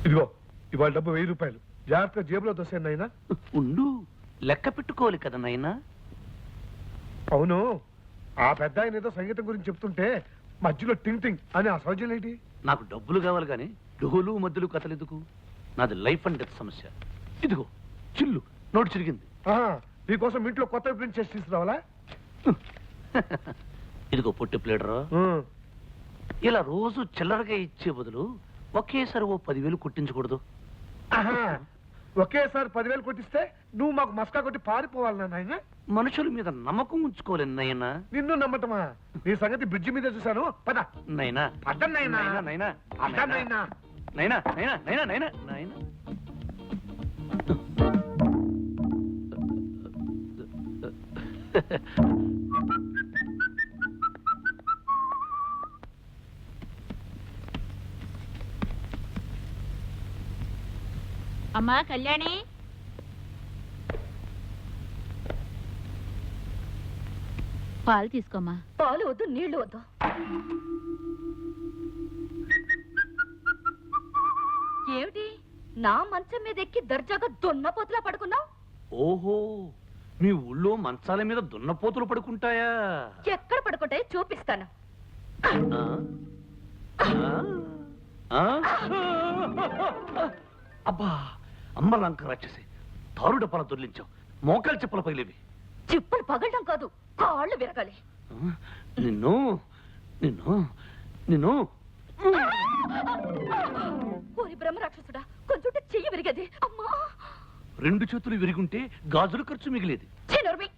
ఇదిగో ఇవాళ డబ్బు 1000 రూపాయలు జాగ్రత్తగా జేబులో దోసేయండి నాయనా. ఉండు, లెక్క పెట్టుకోవాలి కదా నాయనా. అవును, ఆ పెద్ద ఆయన ఏదో సంగీతం గురించి చెప్తుంటే మధ్యలో టింగ్ టింగ్ అని ఆ సౌజన్యం ఏంటి? నాకు డబ్బులు కావాలి కానీ డోలు మధ్యలో కథలు ఎందుకు? నాది లైఫ్ అండ్ డెత్ సమస్య. ఇదిగో చిల్లు, నోటు చిరిగింది. నీకోసం ఇంట్లో కొత్త ప్రింట్ చేసి తీసుకురావాలా? ఇదిగో పొట్టి ప్లేడరా, ఇలా రోజు చిల్లరగా ఇచ్చే బదులు ఒకేసారి ఓ 10,000 కొట్టించకూడదు? ఒకేసారి 10,000 కొట్టిస్తే నువ్వు మాకు మస్కా కొట్టి పారిపోవాలి నాయన. మనుషుల మీద నమ్మకం ఉంచుకోవాలి నాయనా. నిన్ను నమ్మటమా? నీ సంగతి బ్రిడ్జి మీద చూశాను. పద నైనా, అడ్డం నాయనా, నైనా, అడ్డం నాయనా, నైనా, నైనా, నైనా, నైనా, నైనా. అమ్మా కళ్యాణి, పాలు తీసుకోమ్మా. పాలు వద్దు, నీళ్లు వద్దు. ఏమిటి నా మంచం మీద ఎక్కి దర్జాగా దున్నపోతులా పడుకున్నావు? ఓహో, మీ ఊళ్ళో మంచాల మీద దున్నపోతులు పడుకుంటాయా? ఎక్కడ పడుకుంటాయో చూపిస్తాను. అబ్బా, అమ్మ లంక రాక్షసి, తారు డప్పాల దొర్లించావు. మోకాలు చెప్పుల పగిలేవి. చిప్పులు పగలడం కాదు, కాళ్ళు విరగాలి. నిన్ను నిన్ను నిన్ను ఓరి బ్రహ్మ రాక్షసుడా, కొంచెం చెయ్యి విరిగది. అమ్మా, 2 చేతులు విరిగుంటే గాజులు ఖర్చు మిగిలేది. చిన్నరుమి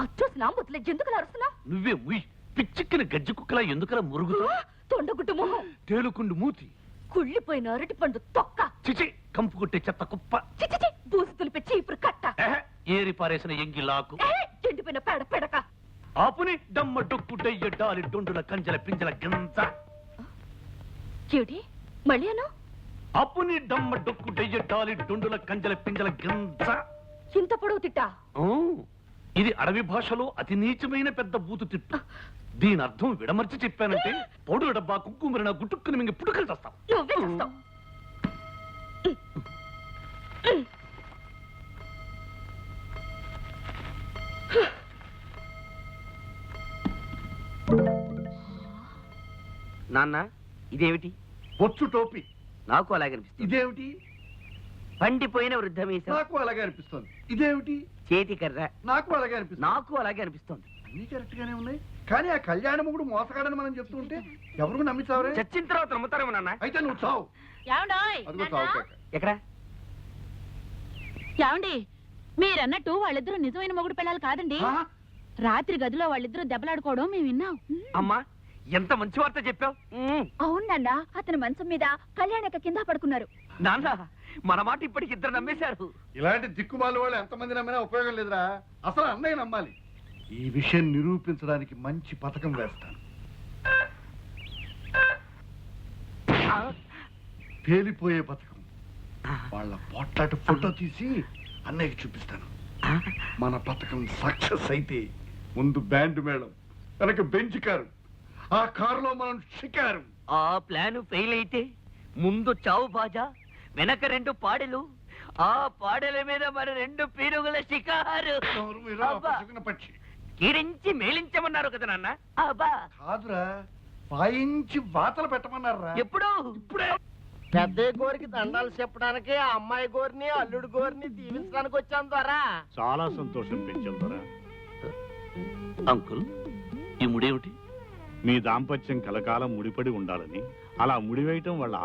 అచ్చోసి నా ముద్దులే ఎందుకు అరుస్తున్నా? నువ్వే ముయ్, పిచ్చిక్కిన గజ్జి కుక్కలా ఎందుకలా మురుగుతావు? తొండగుడ్డు మొహం, తేలుకుండు మూతి, కుళ్ళిపోయిన అరటి పండు తొక్క, చిచి కంపు కొట్టే చెత్త కుప్ప, చిచి బూసి తులిపే చీపురు కట్ట, ఏరి పారేసిన ఎంగిలాకు, ఎండిపోయిన పేడ పెడక, ఆపుని డమ్మ డొక్కు డయ్య డాలి డొండుల కంజల పింజల గింజ. ఏమిటి మళ్ళీ అను? అప్పుని డమ్మ డొక్కు డయ్య డాలి డొండుల కంజల పింజల గింజ. ఇంత పొడవు తిట్టా? ఇది అడవి భాషలో అతి నీచమైన పెద్ద బూతు తిట్టు. దీని అర్థం విడమర్చి చెప్పానంటే పౌడు డబ్బా కుక్కుమరిన గుట్టుక్కుని మింగి పుట్టుకలు చేస్తాం. నువ్వే చేస్తావు. నాన్న, ఇదేమిటి? బొచ్చు టోపీ. నాకు అలాగే అనిపిస్తుంది. ఇదేమిటి? పండిపోయిన వృద్ధమీసం. నాకు అలాగే అనిపిస్తుంది. ఇదేమిటి? చేతి కర్ర. నాకు అలాగే అనిపిస్తుంది. నాకు అలాగే అనిపిస్తుంది. అన్ని కరెక్ట్ గానే ఉన్నాయి, కానీ ఆ కళ్యాణ ముగుడు మోసగాడని మనం చెప్తుంటే ఎవరు నమ్మించావరే? చచ్చిన తర్వాత నమ్ముతారేమో నాన్న. అయితే నువ్వు చావు. అదిగో చావు కేక. ఎక్కడ? ఏమండి, మీరన్నట్టు వాళ్ళిద్దరూ నిజమైన మొగుడు పిల్లలు కాదండి. రాత్రి గదిలో వాళ్ళిద్దరూ దెబ్బలాడుకోవడం మేము విన్నాం. అమ్మా, ఎంత మంచి వార్త చెప్పావు. అవునన్నా, అతని మంచం మీద కళ్యాణక కింద పడుకున్నారు. నాన్న, మన మాట ఇప్పటికి 2 నమ్మేశారు. ఇలాంటి దిక్కుమాల వాళ్ళు ఎంతమంది నమ్మినా ఉపయోగం లేదురా. అసలు అన్నయ్య నమ్మాలి. ఈ విషయం నిరూపించడానికి మంచి పథకం వేస్తాను. పేలిపోయే పథకం. వాళ్ళ పోట్లాట ఫోటో తీసి అన్నయ్యకి చూపిస్తాను. మన పథకం సక్సెస్ అయితే ముందు బ్యాండ్ మేళం, వెనక బెంచ్ కారు, ఆ కారులో మనం షికారు. ఆ ప్లాన్ ఫెయిల్ అయితే ముందు చావు బాజా, వెనక 2 పాడెలు, ఆ పాడెల మీద మన 2 పీరుగుల షికారు. పక్షి కీరించి మేలించమన్నారు కదా నాన్న. అబ్బా కాదురా, వాయించి వాతలు పెట్టమన్నారా? ఎప్పుడు? ఇప్పుడే. పెద్ద గోరికి దండాలు చెప్పడానికి ఆ అమ్మాయి గోరిని అల్లుడు గోరిని దీవించడానికి వచ్చాను ద్వారా. చాలా సంతోషం పెంచాం ద్వారా. అంకుల్, ఈ ముడేమిటి? మీ దాంపత్యం కలకాలం ముడిపడి ఉండాలని, అలా ముడివేయటం వాళ్ళ